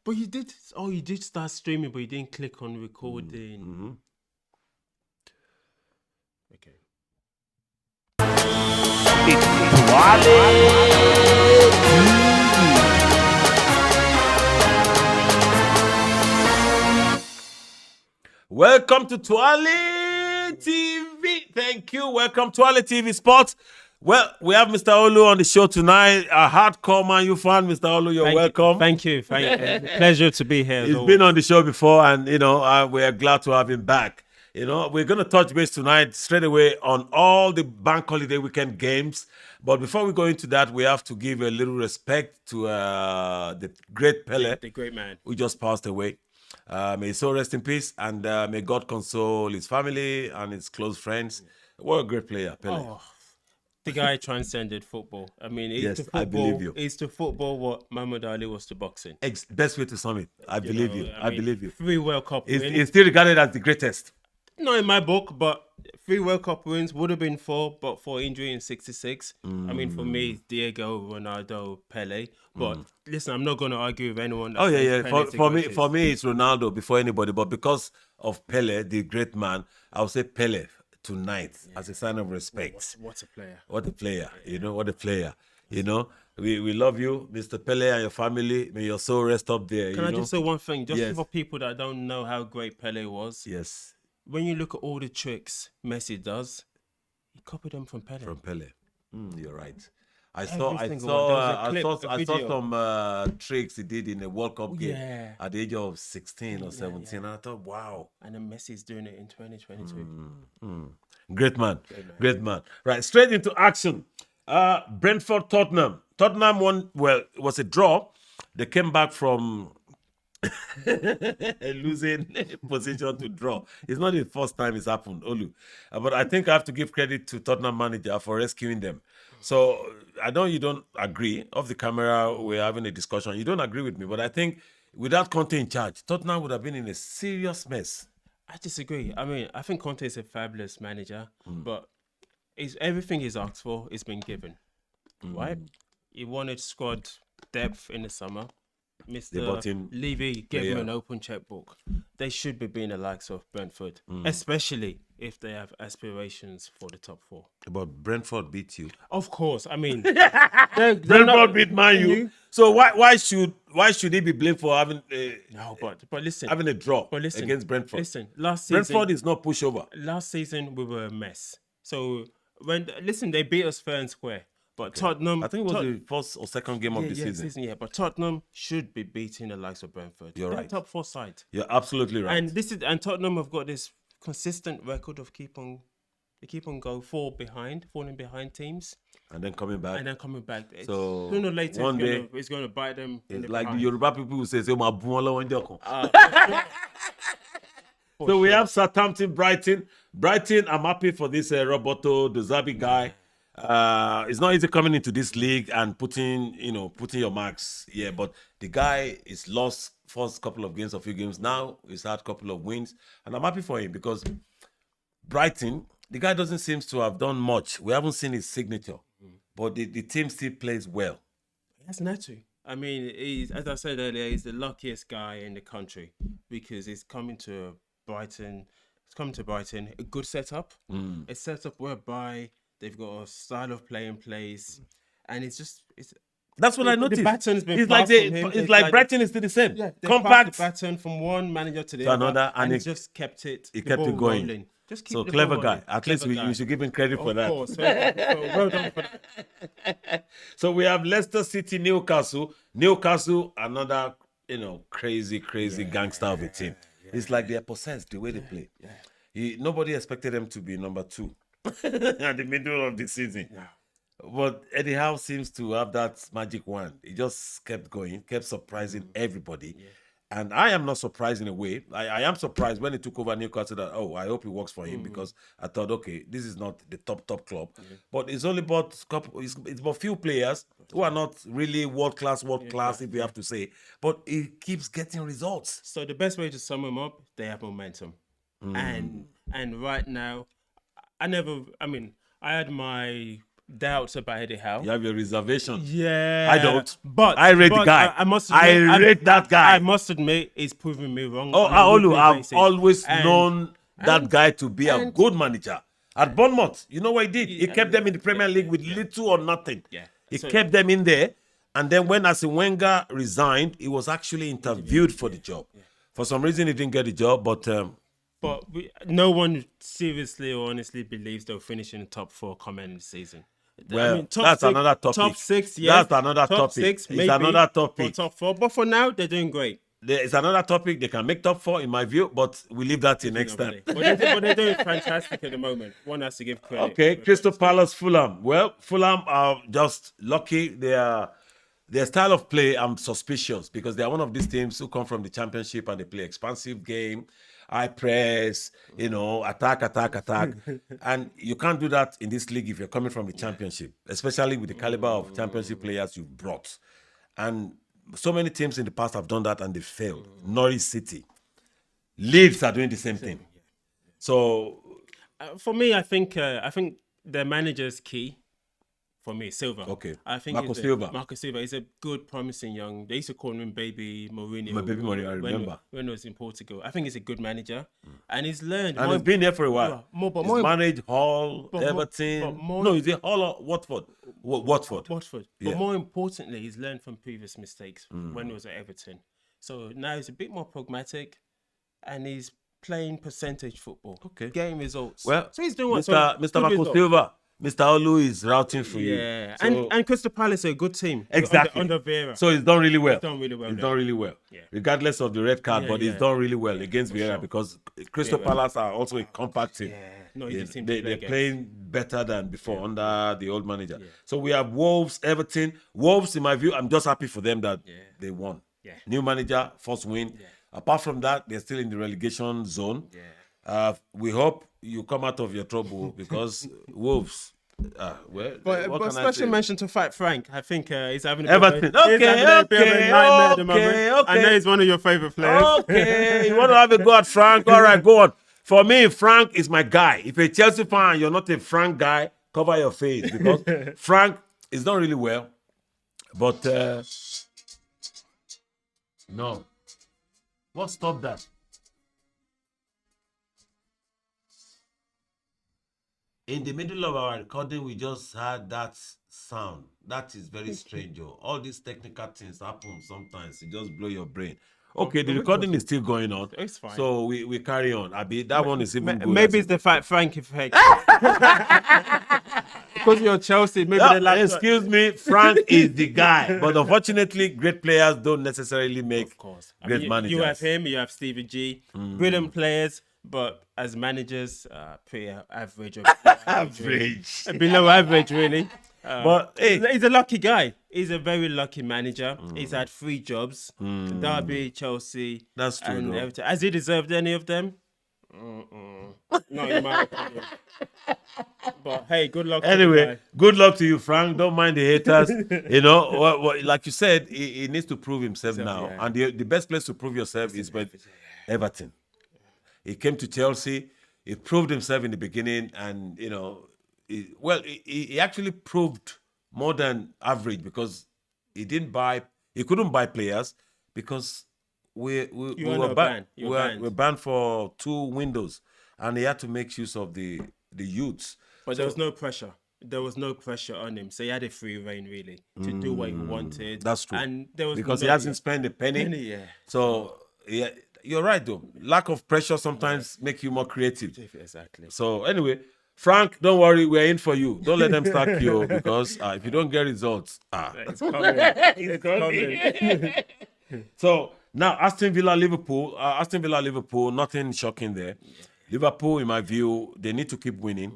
But you did. Oh, you did start streaming, but you didn't click on recording. Mm-hmm. Okay. Welcome to Twale TV. Thank you. Welcome to Twale TV Sports. Well, we have Mr. Olu on the show tonight. A hardcore Man U fan, Mr. Olu. You're welcome. Thank you. Pleasure to be here. He's been on the show before, and we're glad to have him back. We're going to touch base tonight straight away on all the bank holiday weekend games. But before we go into that, we have to give a little respect to the great Pele, the great man who just passed away. May his soul rest in peace, and may God console his family and his close friends. What a great player, Pele. Oh, the guy transcended football. I mean, Yes, to football, I believe you. He's to football what Muhammad Ali was to boxing. Best way to sum it. I believe you. I believe you. 3 World Cup wins. He's still regarded as the greatest. Not in my book, but 3 World Cup wins would have been 4, but for injury in '66. I mean, for me, Diego, Ronaldo, Pele. But listen, I'm not going to argue with anyone. Oh yeah. For me, it's Ronaldo before anybody. But because of Pele, the great man, I'll say Pele tonight as a sign of respect. What a player! What a player! What a player! We love you, Mr. Pele, and your family. May your soul rest up there. Can I just say one thing, just Yes. for people that don't know how great Pele was? Yes. When you look at all the tricks Messi does, he copied them from Pele. From Pele. You're right. I Every single one. There was a clip, a saw video. some tricks he did in a World Cup game Yeah. at the age of 16 or 17. And I thought, wow, And then Messi's doing it in 2022. great man, great man. Right, straight into action. Brentford, Tottenham. Tottenham won. Well, it was a draw. They came back from losing position to draw. It's not the first time it's happened, Olu. But I think I have to give credit to Tottenham manager for rescuing them. So I know you don't agree. Off the camera, we're having a discussion. You don't agree with me, but I think without Conte in charge, Tottenham would have been in a serious mess. I disagree. I mean, I think Conte is a fabulous manager, but everything he's asked for is been given, right? He wanted squad depth in the summer. bought him Mr. Levy gave him player. an open checkbook. They should be being the likes of Brentford, especially if they have aspirations for the top 4. But Brentford beat you. Of course, I mean, Brentford beat Man U. So why should he be blamed for having No, but listen, having a draw but listen against Brentford? Listen, last season, Brentford is not pushover. last season we were a mess. So they beat us fair and square. But Tottenham, I think it was the first or second game of the season. But Tottenham should be beating the likes of Brentford. You're They're right. top 4 side, You're absolutely right. and Tottenham have got this consistent record of keep on falling behind teams, and then coming back. and then coming back. So, Sooner or later, one day, it's going to bite them. in It's the like the behind. Yoruba people who say, "Ma bu won lọ́wọ́ ńjọ́ kan." For So we sure. have Southampton, Brighton. Brighton, I'm happy for this Roberto De Zerbi guy. It's not easy coming into this league and putting your marks. Yeah, but the guy is lost first couple of games, a few games. Now he's had a couple of wins, and I'm happy for him because Brighton, the guy doesn't seem to have done much. We haven't seen his signature, but the team still plays well. That's natural. I mean, as I said earlier, he's the luckiest guy in the country because he's coming to Brighton. He's coming to Brighton, a good setup, a setup whereby they've got a style of play in place, and it's That's what I the noticed. baton's been It's like passed from him. it's It's like like- Brighton is still the same. they passed Compact. the baton from one manager to the To other, another, and and he it- just kept it. he the kept it ball going. rolling. Just keep So the clever ball guy. rolling. At least Clever guy. you should give him credit for Of that. course. So well done for that. So we have Leicester City, Newcastle. Newcastle, another crazy gangster of a team. It's like they're possessed the way they play. Nobody expected them to be number 2 at the middle of the season. But Eddie Howe seems to have that magic wand. He just kept going, kept surprising everybody. And I am not surprised in a way. I am surprised when he took over Newcastle that, I hope it works for him because I thought, okay, this is not the top club. But it's only about it's about few players who are not really world class, if you have to say. But he keeps getting results. So the best way to sum them up, they have momentum, and right now, I had my doubts about Eddie Howe. You have your reservation. Yeah, I don't. But I rate the but guy. I must I admit, rate that guy. I must admit, he's proving me wrong. Oh, on a Aolu, weekly I've basis. always And- known that and- guy to be a and- good manager. At Bournemouth, you know what he did? He Yeah, kept them in the Premier yeah, League with yeah, little or nothing. Yeah. He So- kept them in there. And then when Arsene Wenger resigned, he was actually interviewed for the job. For some reason, he didn't get the job, but But no one seriously or honestly believes they'll finish in the top 4 coming season. well, top that's 6, another topic. Top 6, yes. That's another top topic. 6, It's maybe. another topic. But top 4. But for now, they're doing great. It's another topic. They can make top 4, in my view, but we leave that till next time. But they're doing fantastic at the moment. One has to give credit. Okay, Crystal Palace, Fulham. Well, Fulham are just lucky. Their style of play, I'm suspicious because they are one of these teams who come from the Championship and they play expansive game, high press, attack. And you can't do that in this league if you're coming from the Championship, especially with the caliber of Championship players you've brought. And so many teams in the past have done that and they failed. Norwich City. Leeds are doing the same thing. So For me, I think the manager's key. For me, Silva. Okay. I think Marco Silva. Marco Silva is a good, promising young. They used to call him Baby Mourinho. Baby Mourinho, I remember. When he was in Portugal. I think he's a good manager, and he's learned. and he's been there for a while. But He's managed Hull, Everton. but more- No, is it Hull or Watford? Watford. Watford. Yeah. But more importantly, he's learned from previous mistakes when he was at Everton. So now he's a bit more pragmatic, and he's playing percentage football. Okay. Getting results. Well, so he's doing what? Mr. good Marco results. Silva, Mr. Olu is routing for Yeah, you. So, and Crystal Palace are a good team. exactly. Under Vieira. So he's done really well. He's done really well He's there. done really well. Yeah. Regardless of the red card, Yeah, but he's yeah. done really well against Vieira because Crystal Yeah, Palace are also a compact team. No, They, easy team to they, play they're against. playing better than before under the old manager. So we have Wolves, Everton. Wolves, in my view, I'm just happy for them that they won. Yeah. New manager, first win. Apart from that, they're still in the relegation zone. We hope you come out of your trouble because Wolves. What But can I special say? mention to Fight Frank. I think he's having a Everton. bit of a, he's having a bit of a nightmare at the moment. I know okay. he's one of your favorite players. Okay, you want to have a go at Frank? All right, go on. For me, Frank is my guy. If you're a Chelsea fan, you're not a Frank guy, cover your face because Frank is done really well. But no. What stopped that? In the middle of our recording, we just had that sound. That is very strange. All these technical things happen sometimes. It just blow your brain. Okay, the recording is still going on. It's fine. So we carry on. Abi, that one is even good. Maybe it's the Fight Frank effect. Because you're Chelsea, maybe the last. Excuse me, Frank is the guy. But unfortunately, great players don't necessarily make Of course. great managers. You have him, you have Stevie G. Brilliant players, but as managers, pretty average. Or Average. Below average, really. But hey, He's a lucky guy. He's a very lucky manager. He's had 3 jobs: Derby, Chelsea, That's true, and though. Everton. Has he deserved any of them? Not in my opinion. But hey, good luck. to the anyway, guy. good luck to you, Frank. Don't mind the haters. Like you said, he needs to prove himself now. yeah. And the best place to prove yourself is with Everton. He came to Chelsea. He proved himself in the beginning, and he actually proved more than average because he couldn't buy players because we were banned. We're banned for 2 windows, and he had to make use of the youths. But there was no pressure. There was no pressure on him, so he had a free reign really to do what he wanted. That's true. And there was Because no, he hasn't spent a penny. yeah. So yeah, you're right though. Lack of pressure sometimes make you more creative. Exactly. So anyway, Frank, don't worry, we're in for you. Don't let them stack you because if you don't get results, It's coming. It's coming. So now Aston Villa, Liverpool, nothing shocking there. Liverpool, in my view, they need to keep winning.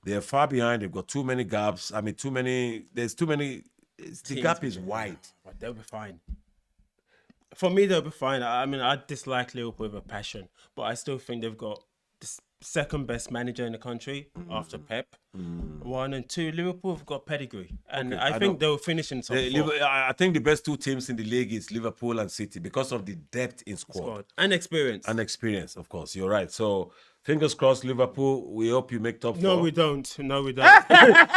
They're far behind. They've got too many gaps. I mean, there's too many. The gap is wide. But they'll be fine. For me, they'll be fine. I mean, I dislike Liverpool with a passion, but I still think they've got second best manager in the country after Pep. 1 and 2, Liverpool have got pedigree, and Okay, I I think know. they'll finish in top 4. I think the best 2 teams in the league is Liverpool and City because of the depth in squad And experience. and experience. Of course, you're right. So fingers crossed, Liverpool. We hope you make top 4. No, we don't. No, we don't.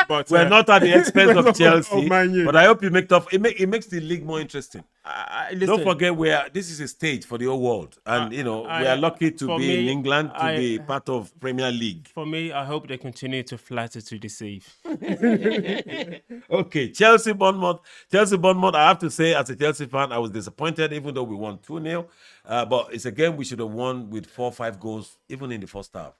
But We're not at the expense of Chelsea, Man U. but I hope you make top. It makes the league more interesting. Listen, Don't forget, this is a stage for the whole world, and we are lucky to be in England to be part of Premier League. For me, I hope they continue to flatter to deceive. Okay, Chelsea Bournemouth. I have to say, as a Chelsea fan, I was disappointed, even though we won 2-0. But it's a game we should have won with 4 or 5 goals, even in the first half.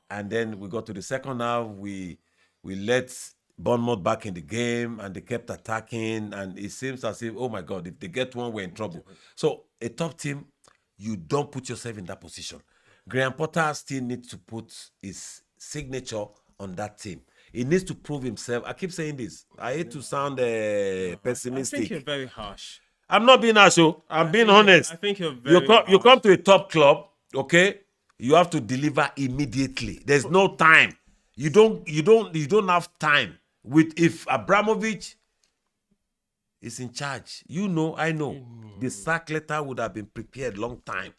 And then we got to the second half. We let Bournemouth back in the game, and they kept attacking. And it seems as if, oh my God, if they get one, we're in trouble. So a top team, you don't put yourself in that position. Graham Potter still needs to put his signature on that team. He needs to prove himself. I keep saying this. I hate to sound pessimistic. I think you're very harsh. I'm not being harsh. I'm being honest. I think you're very You come to a top club, okay? You have to deliver immediately. There's no time. You don't have time. If Abramovich is in charge, I know the sack letter would have been prepared long time,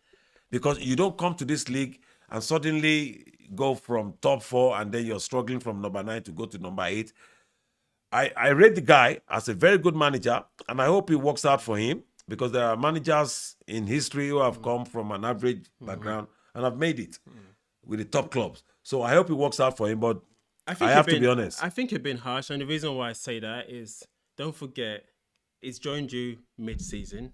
because you don't come to this league and suddenly go from top 4 and then you're struggling from number 9 to go to number 8. I rate the guy as a very good manager, and I hope it works out for him, because there are managers in history who have come from an average background and have made it with the top clubs. So I hope it works out for him, but I have to be honest. I think you've been harsh, and the reason why I say that is, don't forget, it's joined you mid-season.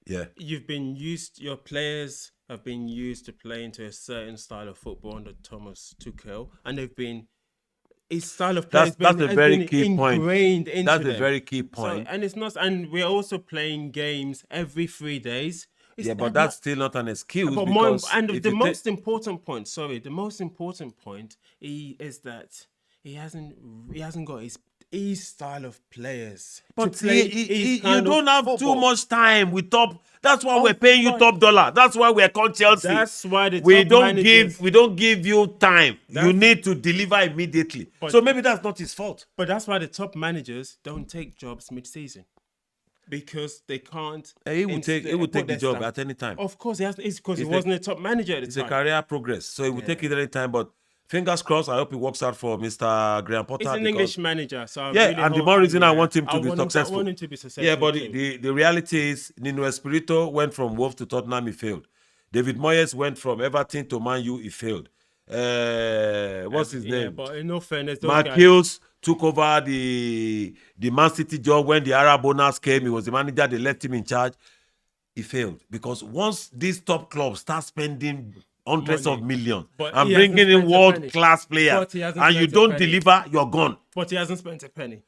Yeah. Your players have been used to play into a certain style of football under Thomas Tuchel, and his style of play That's a very key point. Ingrained into That's a them. very key point. And we're also playing games every 3 days. But that's still not an excuse. But because the most important point is that he hasn't got his style of players. But you don't have too much time with top. That's why we're paying you top dollar. That's why we're called Chelsea. That's why we don't give you time. You need to deliver immediately. So maybe that's not his fault. But that's why the top managers don't take jobs mid-season, because they can't. He would take the job at any time. Of course, it's because he wasn't a top manager at the time. It's a career progress, so he would take it at any time. But fingers crossed, I hope it works out for Mr. Graham Potter. He's an English manager, so and the more reason I want him to be successful. I want him to be successful. Yeah, but the reality is, Nuno Espirito went from Wolves to Tottenham, he failed. David Moyes went from Everton to Man U, he failed. What's his name? But in no fairness, Mark Hughes took over the Man City job when the Arab owners came. He was the manager. They left him in charge. He failed, because once these top clubs start spending hundreds of millions and bringing in world-class players, and you don't deliver, you're gone. But he hasn't spent a penny.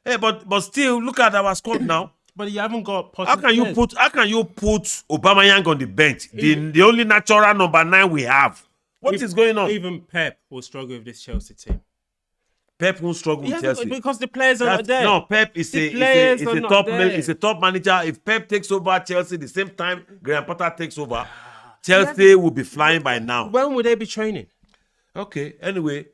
Hey, but still, look at our squad now. But you haven't got. How can you put Aubameyang on the bench? The only natural number 9 we have. What is going on? Even Pep will struggle with this Chelsea team. Pep won't struggle with Chelsea because the players are not there. No, Pep is a top manager. If Pep takes over Chelsea the same time Graham Potter takes over, Chelsea will be flying by now. When will they be training? Okay. Anyway,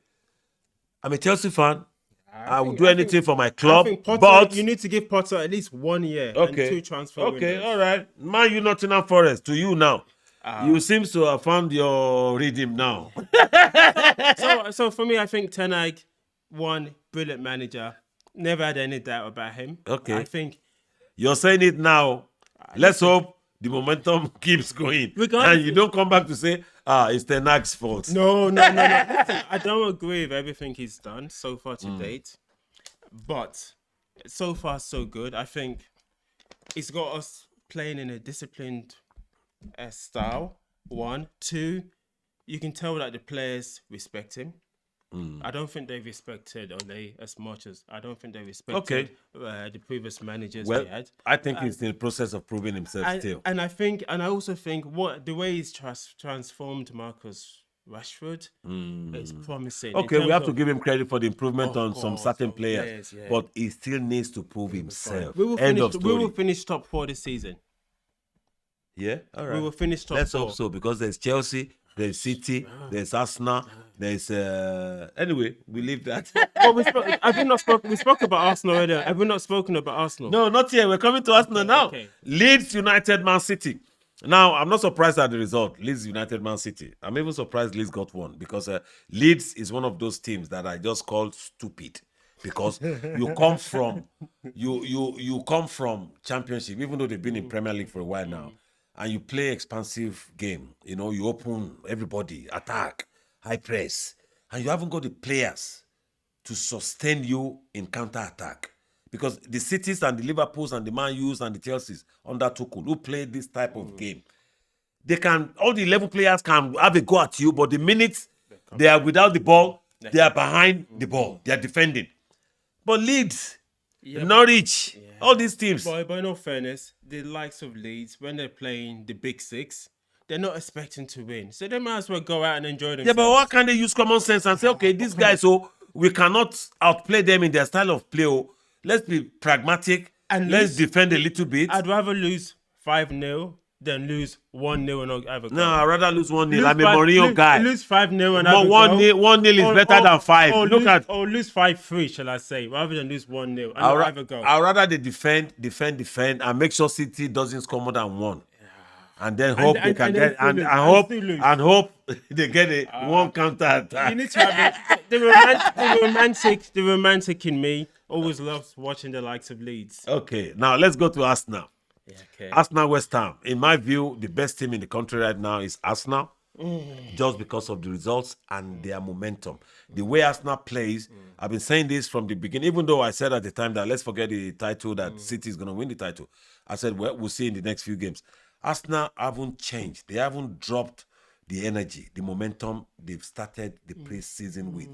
I'm a Chelsea fan. I will do anything for my club. But you need to give Potter at least 1 year and 2 transfer windows. Okay, all right. Man U Nottingham Forest, to you now. You seem to have found your rhythm now. So for me, I think Ten Hag, one brilliant manager. Never had any doubt about him. Okay. I think you're saying it now. Let's hope the momentum keeps going. And you don't come back to say, it's Ten Hag's fault. No. Listen, I don't agree with everything he's done so far to date. But so far, so good. I think he's got us playing in a disciplined style. 1, 2, you can tell that the players respect him. I don't think they respected Ole as much as I don't think they respected the previous managers they had. I think he's in the process of proving himself still. And I also think the way he's transformed Marcus Rashford is promising. Okay, we have to give him credit for the improvement on some certain players, but he still needs to prove himself. We will finish top 4 this season. Yeah, all right. We will finish top 4. Let's hope so, because there's Chelsea, There's City, there's Arsenal, there's anyway, we leave that. Well, have we not spoken? We spoke about Arsenal earlier. Have we not spoken about Arsenal? No, not yet. We're coming to Arsenal now. okay. Leeds United, Man City. Now, I'm not surprised at the result. Leeds United, Man City. I'm even surprised Leeds got one because Leeds is one of those teams that I just call stupid because you come from you come from Championship, even though they've been in Premier League for a while now, and you play expansive game. You know, you open everybody, attack, high press, and you haven't got the players to sustain you in counter-attack. Because the Cities and the Liverpools and the Man U's and the Chelseas under Tuchel who play this type of game, they can, all the 11 players can have a go at you, but the minute they are without the ball, they are behind the ball. They are defending. But Leeds, Norwich, all these teams. But in all fairness, the likes of Leeds, when they're playing the Big Six, they're not expecting to win. So they might as well go out and enjoy themselves. Yeah, but why can't they use common sense and say, okay, these guys, so we cannot outplay them in their style of play. Oh, let's be pragmatic and let's defend a little bit. I'd rather lose 5-0 than lose 1-0 and not have a goal. No, I'd rather lose 1-0. I'm a Mourinho guy. Lose 5-0 and have a goal. 1-0 is better than 5. Or lose 5-3, shall I say, rather than lose 1-0 and not have a goal. I'd rather they defend, and make sure City doesn't score more than 1. And then hope they can get and hope they get a one counter attack. You need to have the romantic in me always loves watching the likes of Leeds. Okay, now let's go to Arsenal. Yeah, okay. Arsenal West Ham. In my view, the best team in the country right now is Arsenal, just because of the results and their momentum. The way Arsenal plays, I've been saying this from the beginning, even though I said at the time that let's forget the title, that City is going to win the title. I said, well, we'll see in the next few games. Arsenal haven't changed. They haven't dropped the energy, the momentum they've started the pre-season with.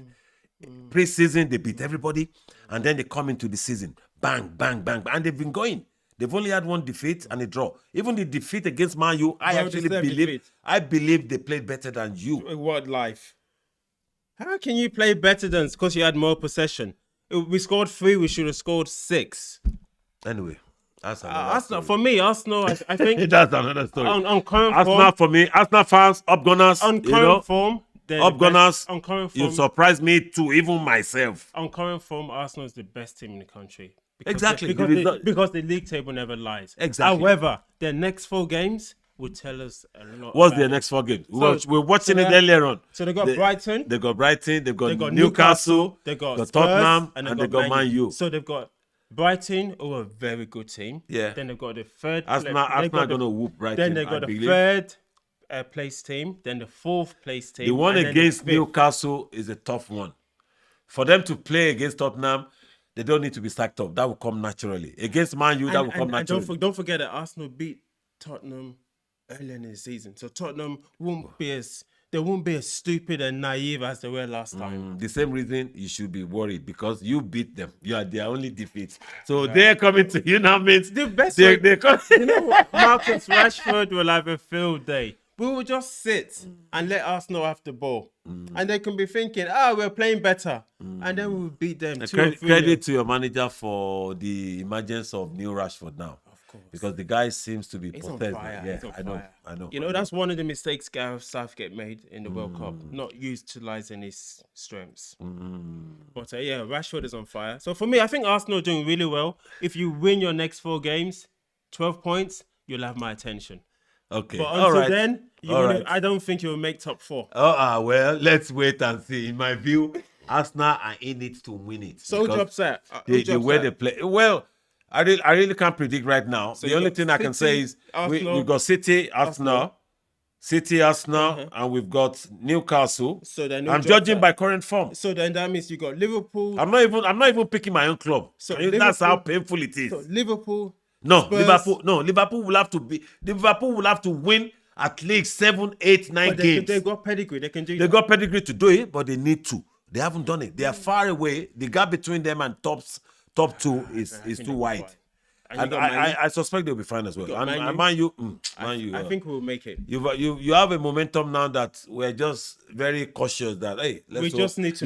Pre-season, they beat everybody, and then they come into the season, bang, bang, bang, and they've been going. They've only had one defeat and a draw. Even the defeat against Man U, I believe they played better than you. What life? How can you play better than because you had more possession? We scored 3, we should have scored 6. Anyway. Arsenal, for me, Arsenal, I think that's another story. On current Arsenal form, for me, Arsenal fans, up Gunners. On current form, up Gunners. On current form, you surprised me too, even myself. On current form, Arsenal is the best team in the country. Because the league table never lies. Exactly. However, their next 4 games will tell us a lot. What's their next 4 games? We're watching it earlier on. So they got Brighton. They got Brighton. They've got Newcastle. They got Tottenham, and they got Man U. So they've got Brighton, who are a very good team. Yeah. Then they've got the third. Arsenal going to whoop Brighton. Then they've got the third place team. Then the 4th place team. The one against Newcastle is a tough one. For them to play against Tottenham, they don't need to be stacked up. That will come naturally. Against Man U, that will come naturally. And don't forget that Arsenal beat Tottenham earlier in the season. So Tottenham won't be as stupid and naive as they were last time. The same reason you should be worried, because you beat them. You are their only defeat. So they're coming to you now, means the best you know what? Marcus Rashford will have a field day. We will just sit and let Arsenal have the ball. And they can be thinking, we're playing better. And then we'll beat them. Credit to your manager for the emergence of Neil Rashford now. Of course. Because the guy seems to be possessed. Yeah, I know. You know, that's one of the mistakes Gareth Southgate made in the World Cup, not utilising his strengths. But Rashford is on fire. So for me, I think Arsenal are doing really well. If you win your next 4 games, 12 points, you'll have my attention. Okay. But until then, I don't think you'll make top 4. Well, let's wait and see. In my view, Arsenal are in it to win it. So who drops that? The way they play. Well, I really can't predict right now. So the only thing I can say is we've got City, Arsenal, and we've got Newcastle. So then I'm judging by current form. So then that means you got Liverpool. I'm not even picking my own club. So that's how painful it is. So Liverpool. No, Spurs. Liverpool will have to win at least 7, 8, 9 games. They've got pedigree. They can do They've got pedigree to do it, but they need to. They haven't done it. They are far away. The gap between them and top 2 is too wide. And you And got Man U. I suspect they'll be fine as well. got Man U. And Man U, I think we'll make it. you have a momentum now that we're just very cautious that hey, We just need to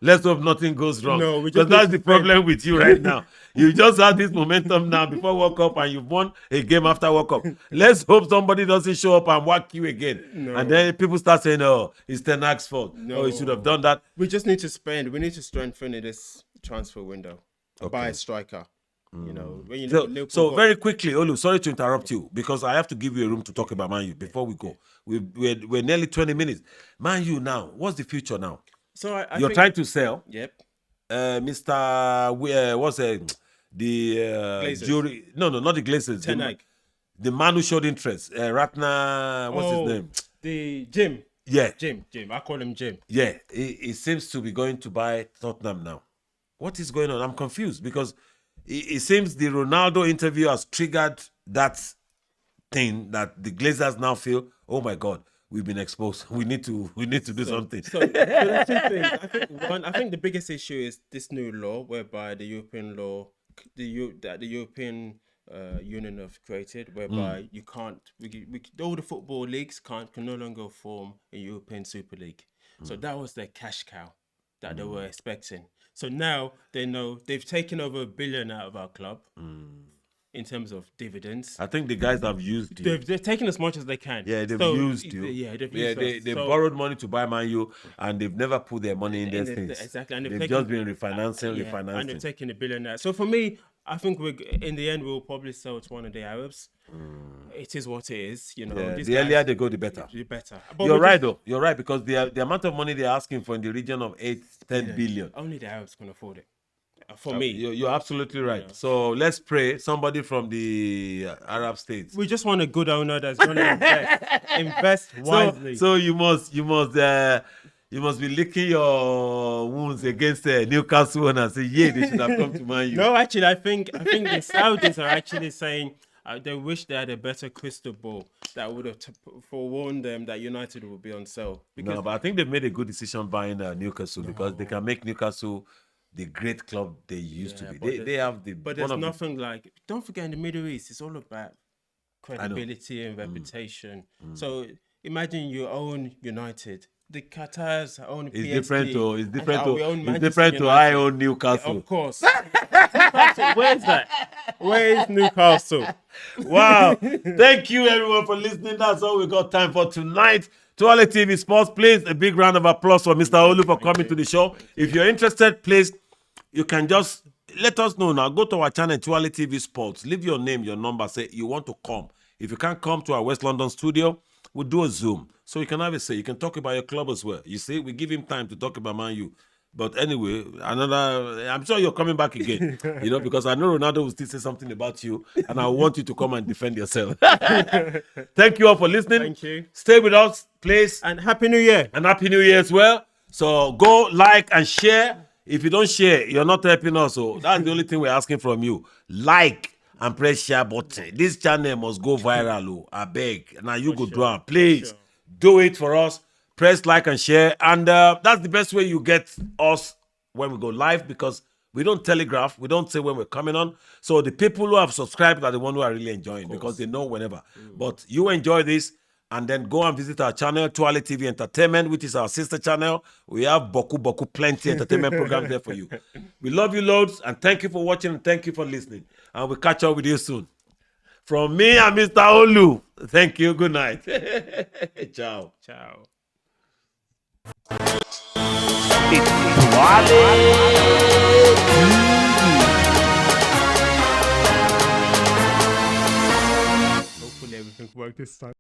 let's hope nothing goes wrong. No, we because just that's need the to problem with you right now. You just have this momentum now before World Cup and you've won a game after World Cup. Let's hope somebody doesn't show up and whack you again. No. And then people start saying, oh, it's Ten Hag's fault. No. Oh, he should have done that. We just need to spend. We need to strengthen this transfer window. Buy a striker. You know, when you know Liverpool So got- very quickly, Olu, sorry to interrupt you because I have to give you a room to talk about Man U before we go. We're nearly 20 minutes. Man U now, what's the future now? So I You're think, trying to sell Yep. Mr. What's the Glazers. jury? No, not the Glazers. Ten Hag. The man who showed interest, Ratna. What's his name? The Jim. Yeah, Jim. I call him Jim. yeah. He seems to be going to buy Tottenham now. What is going on? I'm confused because it seems the Ronaldo interview has triggered that thing that the Glazers now feel, oh my God, we've been exposed. We need to do something. So there's two things. I think the biggest issue is this new law whereby the European law, that the European Union have created, whereby you can't, all the football leagues can no longer form a European Super League. So that was their cash cow that they were expecting. So now they know they've taken over $1 billion out of our club in terms of dividends. I think the guys have used you. They've taken as much as they can. Yeah, they've So, used you. Yeah, they've used us. They So- borrowed money to buy Man U, and they've never put their money in their And things. exactly, and They've taken- just been refinancing. and they're taking $1 billion out. So for me, I think in the end we'll probably sell to one of the Arabs. It is what it is, you know. Yeah, these the guys- earlier they go, the better. the better. But You're we right, just- though. You're right because the amount of money they're asking for in the region of 8-10 billion. Only the Arabs can afford it. For me, You're absolutely right. So let's pray somebody from the Arab states. we just want a good owner that's going to invest wisely. So you must be licking your wounds against Newcastle and say, yeah, they should have come to Man U. No, actually, I think the Saudis are actually saying they wish they had a better crystal ball that would have forewarned them that United would be on sale. Because No, but I think they've made a good decision buying Newcastle because they can make Newcastle the great club they used to be. but They have the. But one there's of the- nothing like. Don't forget, in the Middle East, it's all about credibility and reputation. So imagine you own United. The Qatars own PSG. It's different to and we own it's Manchester different to United. I own Newcastle. Of course. Newcastle, where's that? Where is Newcastle? Wow. Thank you everyone for listening. That's all we got time for tonight. To all the TV Sports, please, a big round of applause for Mr. Olu for coming to the show. If you're interested, please, you can just let us know now. Go to our channel, Tuale TV Sports. Leave your name, your number. Say you want to come. If you can't come to our West London studio, we'll do a Zoom. So you can have a say. You can talk about your club as well. You see, we give him time to talk about Man U. But anyway, I'm sure you're coming back again, because I know Ronaldo will still say something about you, and I want you to come and defend yourself. Thank you all for listening. Thank you. Stay with us, please. And Happy New Year. And Happy New Year as well. So go like and share. If you don't share, you're not helping us. So that's the only thing we're asking from you. Like and press share button. This channel must go viral. Oh, I beg. Now you go draw. Please do it for us. Press like and share. And that's the best way you get us when we go live because we don't telegraph. We don't say when we're coming on. So the people who have subscribed are the ones who are really enjoying because they know whenever. But you enjoy this. And then go and visit our channel, Tuale TV Entertainment, which is our sister channel. We have Boku plenty entertainment programs there for you. We love you loads, and thank you for watching, and thank you for listening. And we'll catch up with you soon. From me and Mr. Olu, thank you. Good night. Ciao. Ciao. Hopefully everything worked this time.